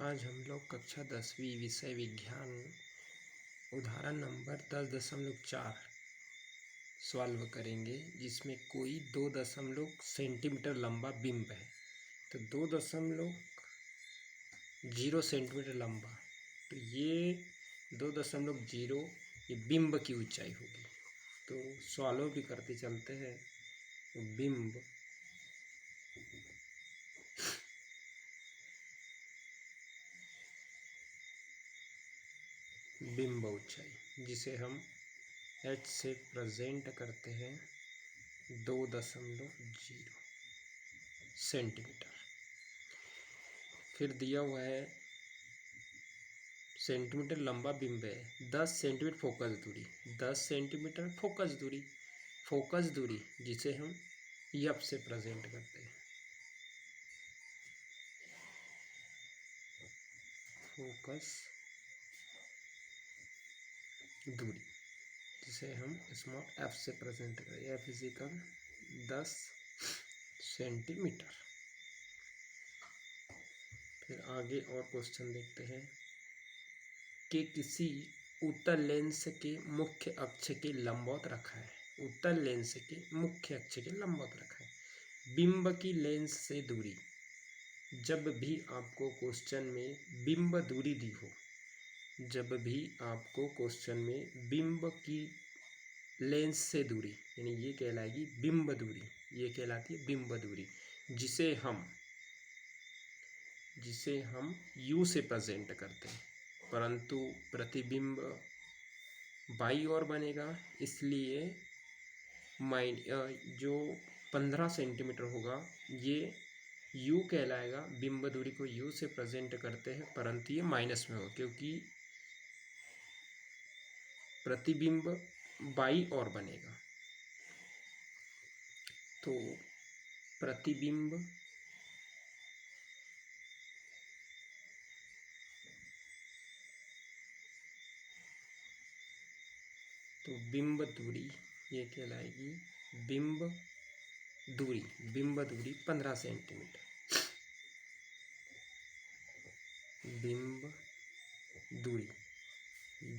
आज हम लोग कक्षा 10वीं विषय विज्ञान उदाहरण नंबर 10.4 सॉल्व करेंगे, जिसमें कोई 2 सेंटीमीटर लंबा बिंब है। तो 2.0 सेंटीमीटर लंबा, तो ये 2.0 ये बिंब की ऊंचाई होगी। तो सॉल्व भी करते चलते हैं। तो बिंब ऊंचाई, जिसे हम h से प्रेजेंट करते हैं 2.0 सेंटीमीटर। फिर दिया हुआ है सेंटीमीटर लंबा बिंब है, 10 सेंटीमीटर फोकस दूरी, 10 सेंटीमीटर फोकस दूरी जिसे हम f से प्रेजेंट करते हैं। फोकस दूरी जिसे हम स्मॉल f से प्रेजेंट करें, f इक्वल 10 सेंटीमीटर। फिर आगे और क्वेश्चन देखते हैं कि किसी उत्तल लेंस के मुख्य अक्ष के लंबवत रखा है। उत्तल लेंस के मुख्य अक्ष के लंबवत रखा है। बिंब की लेंस से दूरी, जब भी आपको क्वेश्चन में बिंब दूरी दी हो, जब भी आपको क्वेश्चन में बिंब की लेंस से दूरी, यानी ये कहलाएगी बिंब दूरी, ये कहलाती है बिंब दूरी, जिसे हम u से प्रेजेंट करते हैं। परंतु प्रतिबिंब बाई ओर बनेगा, इसलिए जो 15 सेंटीमीटर होगा ये u कहलाएगा। बिंब दूरी को u से प्रेजेंट करते हैं, परंतु ये माइनस में हो, क्योंकि प्रतिबिंब बाई ओर बनेगा। तो प्रतिबिंब बिंब दूरी ये कहलाएगी बिंब दूरी 15 सेंटीमीटर।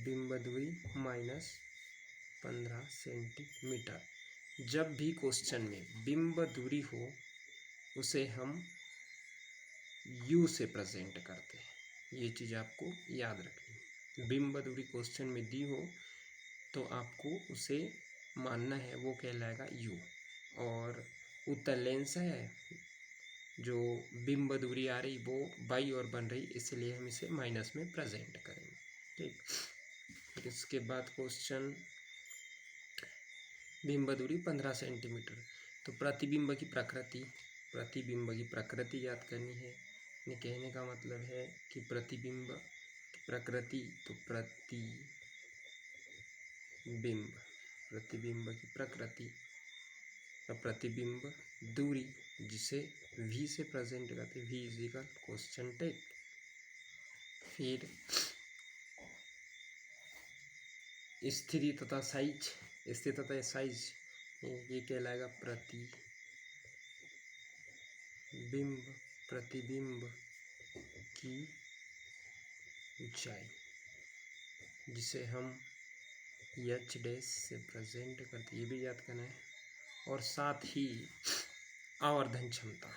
बिंब दूरी माइनस 15 सेंटीमीटर। जब भी क्वेश्चन में बिंब दूरी हो, उसे हम u से प्रेजेंट करते हैं। ये चीज़ आपको याद रखनी है। बिंब दूरी क्वेश्चन में दी हो तो आपको उसे मानना है, वो कहलाएगा u। और उत्तल लेंस है, जो बिंब दूरी आ रही वो बाई और बन रही, इसलिए हम इसे माइनस में प्रेजेंट करेंगे। ठीक, फिर इसके बाद क्वेश्चन बिंब दूरी 15 सेंटीमीटर। तो प्रतिबिंब की प्रकृति याद करनी है। कहने का मतलब है कि प्रतिबिंब की प्रकृति, तो प्रतिबिंब की प्रकृति, प्रतिबिंब दूरी जिसे v से प्रेजेंट करते, v इक्वल क्वेश्चन टेक। फिर स्थिति तथा साइज, ये कहलाएगा प्रतिबिंब की ऊंचाई, जिसे हम h डैश से प्रेजेंट करते, ये भी याद करना है। और साथ ही आवर्धन क्षमता,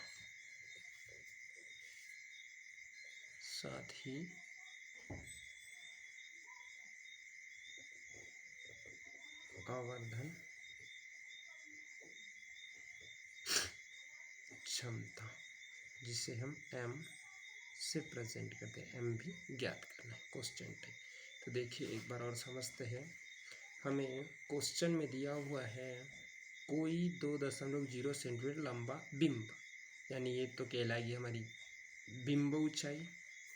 आवर्धन क्षमता जिसे हम m से प्रेजेंट करते हैं, m भी ज्ञात करना है क्वेश्चन टाइप। तो देखिए एक बार और समझते हैं। हमें क्वेश्चन में दिया हुआ है कोई 2.0 सेंटीमीटर लंबा बिंब, यानी ये तो कहलाएगी हमारी बिंब ऊंचाई।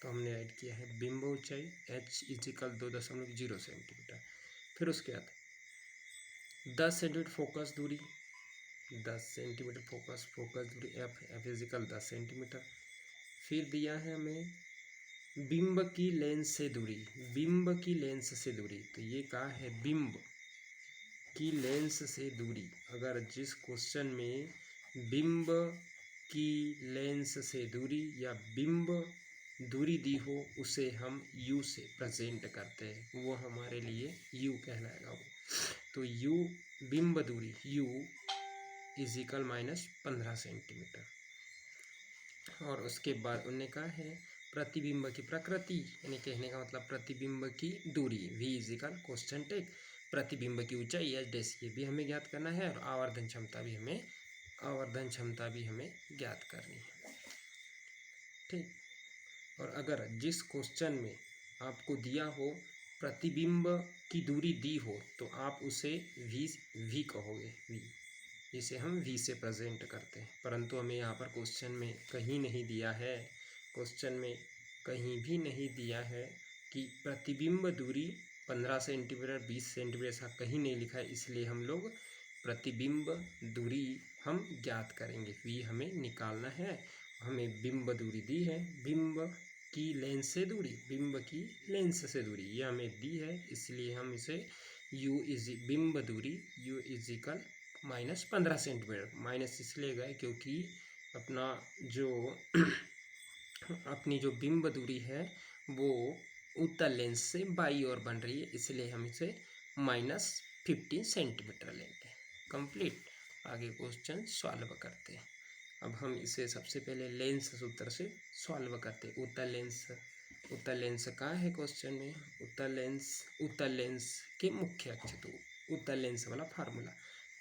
तो हमने ऐड किया है बिंब ऊंचाई h इक्वल 2.0 सेंटीमीटर। फिर उसके बाद 10 सेंटीमीटर फोकस दूरी, 10 सेंटीमीटर फोकस दूरी f इक्वल 10 सेंटीमीटर। फिर दिया है हमें बिंब की लेंस से दूरी, तो ये कहा है बिंब की लेंस से दूरी। अगर जिस क्वेश्चन में बिंब की लेंस से दूरी या बिंब दूरी दी हो उसे हम u से प्रेजेंट करते हैं, वो हमारे लिए u कहलाएगा वो। तो u बिंब दूरी u इजिकल -15 सेंटीमीटर। और उसके बाद उन्होंने कहा है प्रतिबिंब की प्रकृति, यानी कहने का मतलब प्रतिबिंब की दूरी v इजिकल क्वेश्चन टेक, प्रतिबिंब की ऊंचाई h डैश ये भी हमें ज्ञात करना है, और आवर्धन क्षमता भी हमें ज्ञात करनी है। ठीक। और अगर जिस क्वेश्चन में आपको दिया हो प्रतिबिंब की दूरी दी हो तो आप उसे v कहोगे, v, इसे हम v से प्रेजेंट करते हैं। परंतु हमें यहाँ पर क्वेश्चन में कहीं नहीं दिया है, क्वेश्चन में कहीं भी नहीं दिया है कि प्रतिबिंब दूरी 15 सेंटीमीटर 20 सेंटीमीटर, ऐसा कहीं नहीं लिखा है। इसलिए हम लोग प्रतिबिंब दूरी हम ज्ञात करेंगे, v हमें निकालना है। हमें बिंब दूरी दी है, बिंब की लेंस से दूरी, बिंब की लेंस से दूरी ये हमें दी है, इसलिए हम इसे बिंब दूरी u इजिकल -15 सेंटीमीटर, माइनस इसलिए गए क्योंकि अपनी जो बिंब दूरी है वो उत्तल लेंस से बाई ओर बन रही है, इसलिए हम इसे -15 सेंटीमीटर लेंगे। कंप्लीट। आगे क्वेश्चन सॉल्व करते हैं। अब हम इसे सबसे पहले लेंस सूत्र से सॉल्व करते हैं। उत्तल लेंस कहाँ है क्वेश्चन में, उत्तल लेंस के मुख्य अक्ष, तो उत्तल लेंस वाला फार्मूला,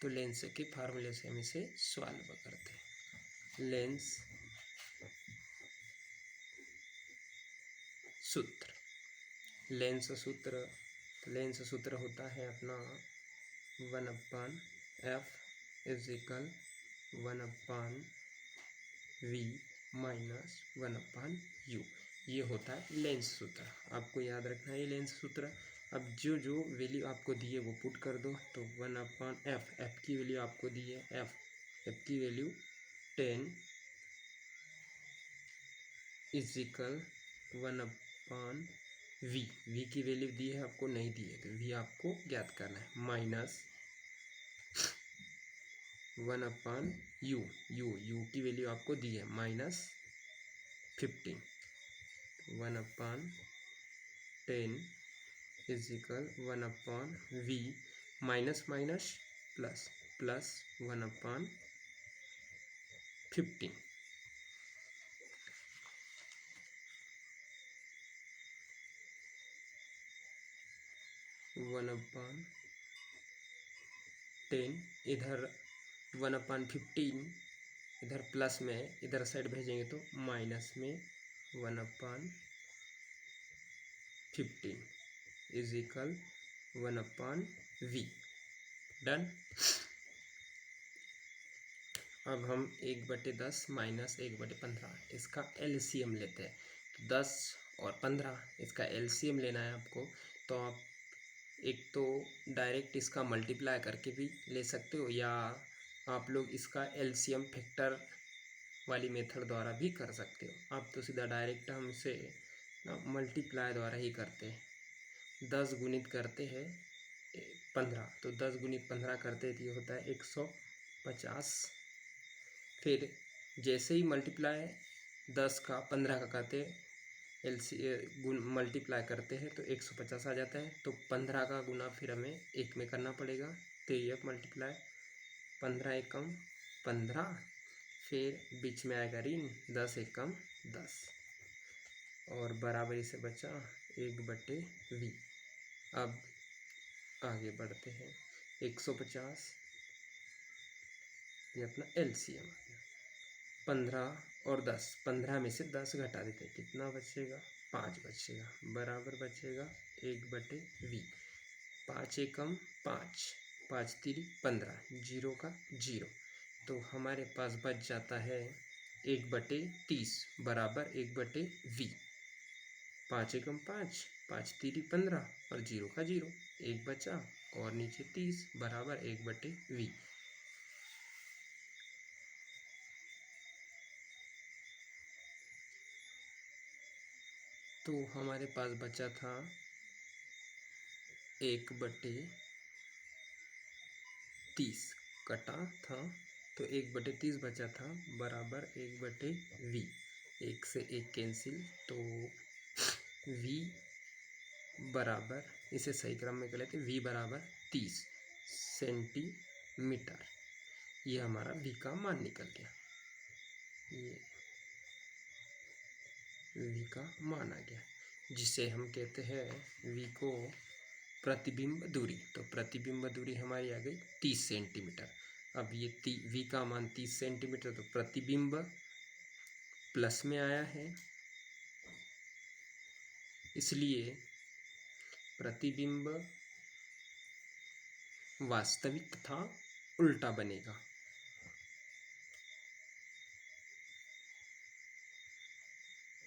तो लेंस के फार्मूले से हम इसे सॉल्व करते हैं। लेंस सूत्र होता है अपना 1/f is equal 1/v minus 1/u, ये होता है लेंस सूत्र। आपको याद रखना है ये लेंस सूत्र। अब जो वैल्यू आपको दी है वो पुट कर दो, तो 1/f, f की वैल्यू आपको दी है, f की वैल्यू 10 इजिकल 1/v, v की वैल्यू दी है आपको, नहीं दी है तो v आपको ज्ञात करना है, माइनस 1/u, u की वैल्यू आपको दी है -15, 1/10 इजिकल 1/v, minus minus plus, plus 1/15, इधर 1/15 इधर प्लस में, इधर साइड भेजेंगे तो माइनस में 1/15 इजिकल 1/v। डन। अब हम 1/10 माइनस 1/15 इसका एलसीएम लेते हैं। 10 और 15 इसका एलसीएम लेना है आपको, तो आप एक तो डायरेक्ट इसका मल्टीप्लाई करके भी ले सकते हो, या आप लोग इसका एलसीएम फैक्टर वाली मेथड द्वारा भी कर सकते हो। आप तो सीधा डायरेक्ट हम इसे मल्टीप्लाई द्वारा ही करते हैं। 10 गुणित करते हैं 15, तो 10 गुणित 15 करते हैं तो ये होता है 150। फिर जैसे ही मल्टीप्लाई 10 का 15 का करते मल्टीप्लाई करते हैं तो 150 आ जाता है, तो 15 का गुना फिर हमें 1 में करना पड़ेगा, तो ये मल्टीप्लाई 15 एकम 15, फिर बीच में आएगा ऋण 10 एकम 10, और बराबरी से बचा 1/v। अब आगे बढ़ते हैं। 150 ये अपना एलसीएम आ गया। 15 और 10, 15 में से 10 घटा देते हैं, कितना बचेगा, 5 बचेगा, बराबर बचेगा 1/v। 5 एकम 5, 5 3 15, 0 का 0, तो हमारे पास बच जाता है 1/30 बराबर 1/v। 5 एकम 5, 5 3 15 और 0 का 0, 1 बचा और नीचे 30 बराबर 1/v। तो हमारे पास बचा था 1/30 कटा था, तो 1/30 बचा था बराबर 1/v। एक से एक कैंसिल, तो v बराबर, इसे सही क्रम में कर लेते, v बराबर 30 सेंटीमीटर। ये हमारा v का मान निकल गया, ये v का मान आ गया, जिसे हम कहते हैं v को प्रतिबिंब दूरी। तो प्रतिबिंब दूरी हमारी आ गई 30 सेंटीमीटर। अब ये v का मान 30 सेंटीमीटर, तो प्रतिबिंब प्लस में आया है, इसलिए प्रतिबिंब वास्तविक तथा उल्टा बनेगा।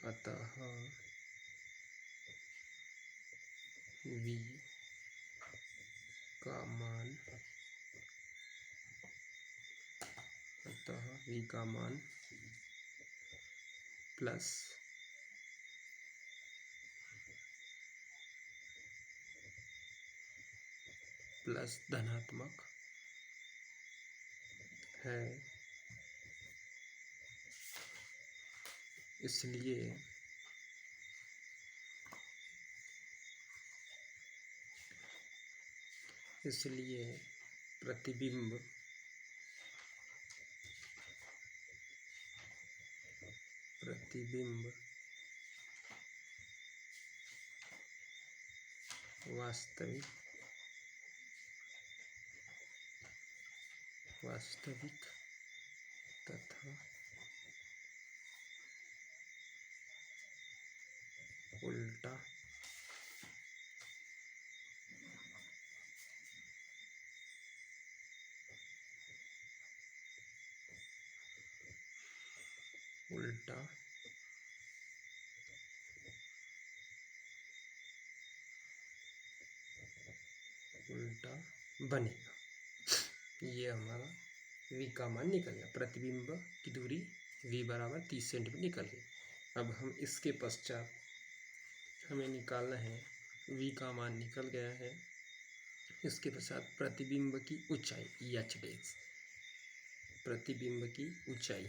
अतः v का मान, प्लस धनात्मक है, इसलिए प्रतिबिंब वास्तविक तथा उल्टा बनेगा। ये हमारा v का मान निकल गया, प्रतिबिंब की दूरी v बराबर 30 सेंटीमीटर निकल गई। अब हम इसके पश्चात हमें निकालना है, v का मान निकल गया है, इसके पश्चात प्रतिबिंब की ऊंचाई h डैश, प्रतिबिंब की ऊंचाई।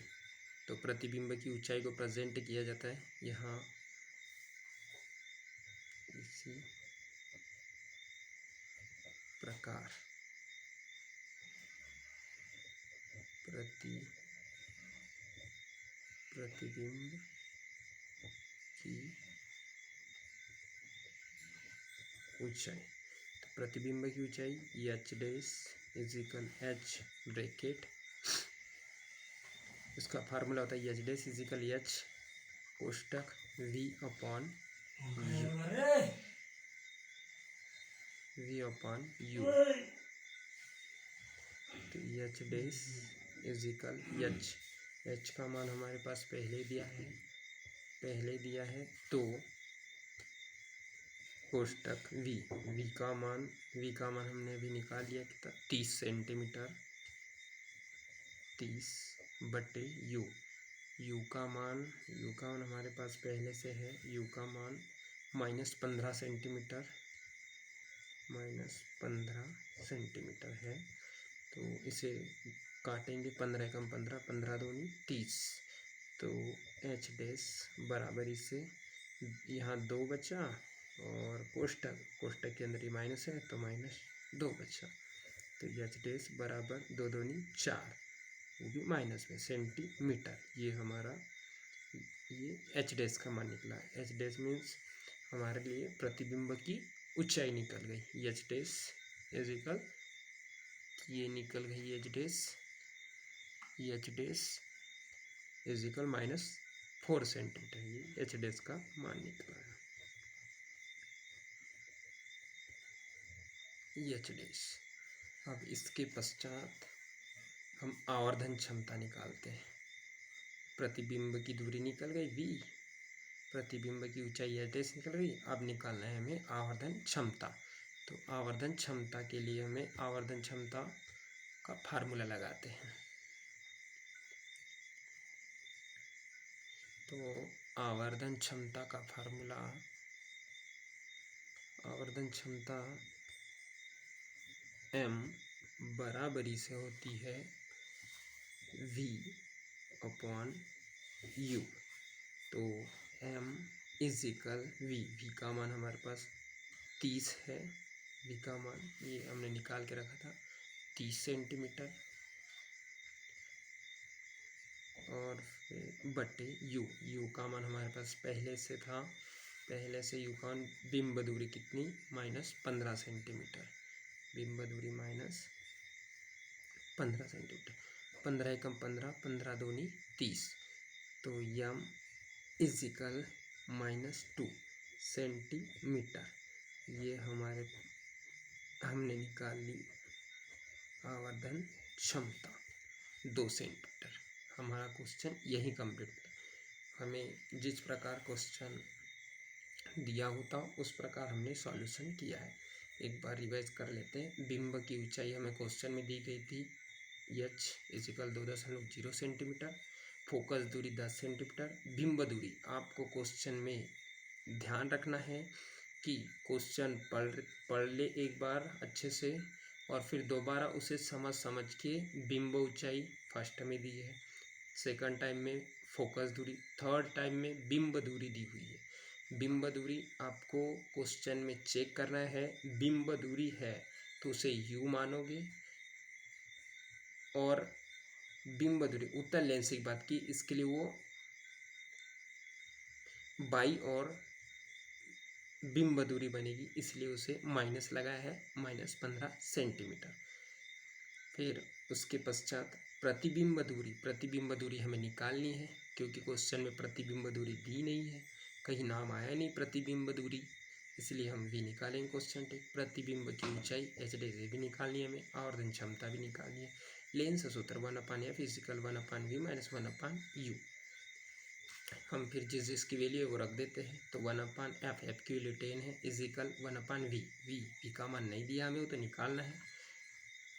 तो प्रतिबिंब की ऊंचाई को प्रेजेंट किया जाता है यहाँ इसी प्रकार, प्रतिबिंब की ऊंचाई। तो प्रतिबिंब की ऊंचाई h dash is equal h bracket, इसका फार्मूला होता है h dash is equal h कोष्टक v upon u। तो h dash is equal h का मान हमारे पास पहले दिया है, तो कोष्टक v का मान हमने अभी निकाल लिया, कितना 30 सेंटीमीटर, 30 बटे u का मान हमारे पास पहले से है, u का मान -15 सेंटीमीटर है। तो इसे काटेंगे, 15 एकम 15, 15 दूनी 30, तो h डैश बराबर से यहाँ 2 बचा, और कोष्टक के अंदर ही माइनस है तो -2 बचा, तो h डैश बराबर 2 दूनी 4, वो भी माइनस में सेंटीमीटर। ये हमारा h डैश का मान निकला। h डैश मीन्स हमारे लिए प्रतिबिंब की ऊंचाई निकल गई, h डैश इज इक्वल, ये निकल गई h dash is equal -4 centimetre, ये h डैश का मान निकला है, h डैश। अब इसके पश्चात हम आवर्धन क्षमता निकालते हैं। प्रतिबिंब की दूरी निकल गई v, प्रतिबिंब की ऊंचाई h डैश निकल गई। अब निकालना है हमें आवर्धन क्षमता। तो आवर्धन क्षमता के लिए हमें आवर्धन क्षमता का फार्मूला लगाते हैं। तो आवर्धन क्षमता का फार्मूला, आवर्धन क्षमता m बराबरी से होती है v अपॉन u। तो m इज इक्वल v का मान हमारे पास 30 है, v का मान ये हमने निकाल के रखा था 30 सेंटीमीटर, और फिर बटे u का मान हमारे पास पहले से था, u का मान बिंब दूरी कितनी -15 सेंटीमीटर, बिंब दूरी -15 सेंटीमीटर, 15 एकम 15, 15 दूनी 30, तो m इज इक्वल -2 सेंटीमीटर। ये हमने निकाल ली आवर्धन क्षमता 2 सेंटीमीटर। हमारा क्वेश्चन यही कंप्लीट होता। हमें जिस प्रकार क्वेश्चन दिया होता उस प्रकार हमने सॉल्यूशन किया है। एक बार रिवाइज कर लेते हैं। बिंब की ऊंचाई हमें क्वेश्चन में दी गई थी h is equal 2.0 centimetre, focus दूरी 10 सेंटीमीटर। बिंब दूरी आपको क्वेश्चन में ध्यान रखना है कि क्वेश्चन पढ़ ले एक बार अच्छे से, और फिर दोबारा उसे समझ के बिंब ऊंचाई फर्स्ट में दी है, सेकंड टाइम में फोकस दूरी, थर्ड टाइम में बिंब दूरी दी हुई है। बिंब दूरी आपको क्वेश्चन में चेक करना है, बिंब दूरी है तो उसे u मानोगे, और बिंब दूरी उत्तल लेंस की बात की, इसके लिए वो बाई और बिंब दूरी बनेगी, इसलिए उसे माइनस लगाया है -15 सेंटीमीटर। फिर उसके पश्चात प्रतिबिंब दूरी हमें निकालनी है, क्योंकि क्वेश्चन में प्रतिबिंब दूरी दी नहीं है, कहीं नाम आया नहीं प्रतिबिंब दूरी, इसलिए हम भी निकालेंगे क्वेश्चन टेक। प्रतिबिंब की ऊंचाई h डे भी निकालनी है हमें, आवर्धन क्षमता भी निकालनी है। लेंस सूत्र 1/f इजिकल 1/v - 1/u। हम फिर जिसकी वैल्यू है वो रख देते हैं, तो 1/f की वैल्यू 10 है, इजिकल 1/v। v का मान नहीं दिया हमें, वो तो निकालना है,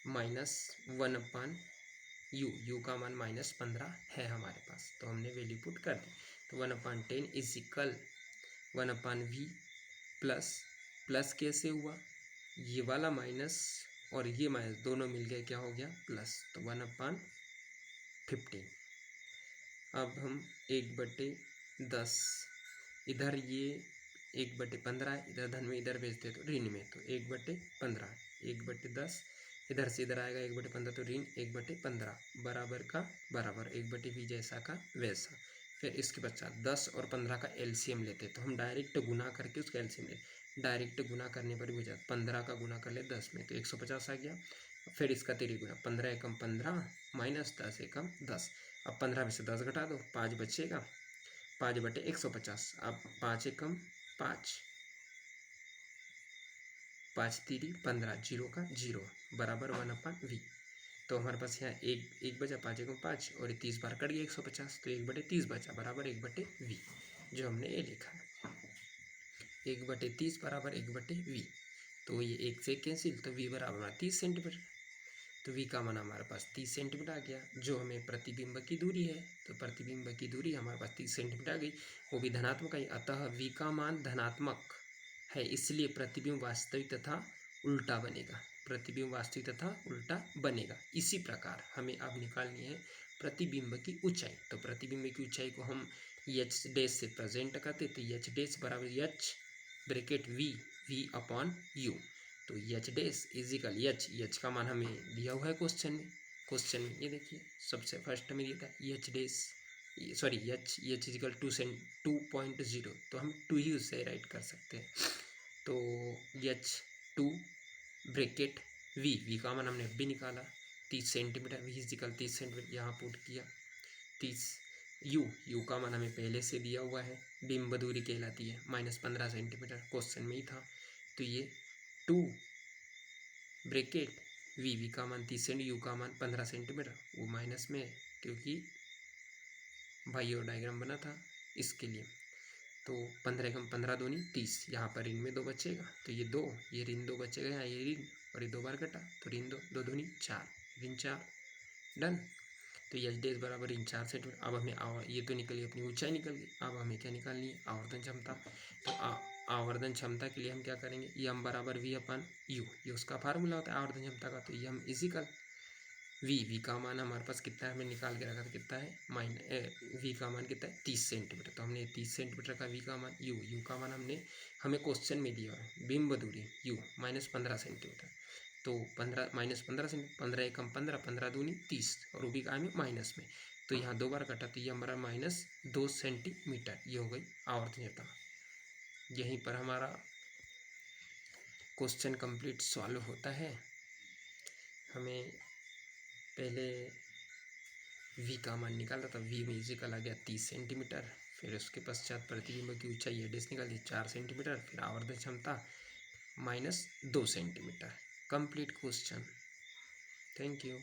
-1/u का मान -15 है हमारे पास, तो हमने वैल्यू पुट कर दी। तो 1/10 इजिकल 1/v प्लस कैसे हुआ, ये वाला माइनस और ये माइनस दोनों मिल गए, क्या हो गया प्लस, तो 1/15। अब हम 1/10, इधर ये 1/15 है, इधर धन में इधर भेजते तो ऋण में, तो 1/15, 1/10 इधर से इधर आएगा 1/15, तो ऋण 1/15 बराबर का बराबर 1/v जैसा का वैसा। फिर इसके पश्चात 10 और 15 का एलसीएम लेते, तो हम डायरेक्ट गुना करके उसका एलसीएम लेते, डायरेक्ट गुना करने पर भी हो जाता, 15 का गुना कर ले 10 में तो 150 आ गया। फिर इसका तिरिगुना 15 एकम 15 माइनस 10 एकम 10, अब 15 में से 10 घटा दो, 5 बचेगा, 5/150। अब 5 एकम 5, 5 तिरी 15, 0 का 0 बराबर 1/v। तो हमारे पास यहाँ एक बचा, 5 एकम 5, और 30 बार कट गया 150, तो 1/30 बचा बराबर 1/v, जो हमने ये लिखा है 1/30 बराबर 1/v। तो ये 1 से कैंसिल, तो v बराबर 30 सेंटीमीटर, तो v का मान हमारे पास 30 सेंटीमीटर आ गया, जो हमें प्रतिबिंब की दूरी है, तो प्रतिबिंब की दूरी हमारे पास 30 सेंटीमीटर आ गई, वो भी धनात्मक आई, अतः v का मान धनात्मक है, इसलिए प्रतिबिंब वास्तविक तथा उल्टा बनेगा, प्रतिबिंब वास्तविक तथा उल्टा बनेगा। इसी प्रकार हमें अब निकालनी है प्रतिबिंब की ऊंचाई, तो प्रतिबिंब की ऊंचाई को हम h डैश से प्रेजेंट करते, तो h डैश बराबर h ब्रैकेट v/u, तो h डैश इजिकल h का मान हमें दिया हुआ है क्वेश्चन में, ये देखिए सबसे फर्स्ट में दिया था h डैश, सॉरी h इजिकल 2.0, तो हम 2 ही उससे राइट कर सकते हैं, तो h2 ब्रैकेट v का मान हमने भी निकाला 30 सेंटीमीटर, v इजिकल 30 सेंटीमीटर यहाँ पुट किया, 30 u का मान हमें पहले से दिया हुआ है, बिंब दूरी कहलाती है -15 सेंटीमीटर, क्वेश्चन में ही था, तो ये 2 ब्रैकेट v का मान 30 सेंटीमीटर, u का मान 15 सेंटीमीटर, वो माइनस में है क्योंकि भाई और डायग्राम बना था इसके लिए, तो 15 एकम 15 दूनी 30, यहाँ पर ऋण में 2 बचेगा, तो ये 2, ये ऋण 2 बचेगा, यहाँ ये ऋण और ये 2 बार कटा, तो ऋण 2, 2 दूनी 4, ऋण 4, डन। तो h डैश बराबर ऋण 4 सेंटीमीटर। अब हमें ये तो निकल गई, अपनी ऊंचाई निकल गई, अब हमें क्या निकालनी है, आवर्धन क्षमता। तो आवर्धन क्षमता के लिए हम क्या करेंगे, m बराबर v/u, ये उसका फार्मूला होता है आवर्धन क्षमता का, तो m इजिकल वी का मान हमारे पास कितना है, हमने निकाल के रखा था, कितना है वी का मान कितना है 30 सेंटीमीटर। तो हमने 30 सेंटीमीटर का वी का मान, यू का मान हमें क्वेश्चन में दिया है बिंब दूरी यू -15 सेंटीमीटर। तो 15 सेंटीमीटर, 15 एकम 15, 15 दूनी 30, और वो भी का है माइनस में। तो यहाँ 2 बार कटा, तो ये हमारा -2 सेंटीमीटर, ये हो गई आवर्तनीयता। यहीं पर हमारा क्वेश्चन कंप्लीट सॉल्व होता है। हमें पहले वी का मान निकाला था, वी में इजिकल आ गया 30 सेंटीमीटर। फिर उसके पश्चात प्रतिबिंब की ऊंचाई एडिस निकाली 4 सेंटीमीटर, फिर आवर्धन क्षमता -2 centimetre. Complete question. Thank you.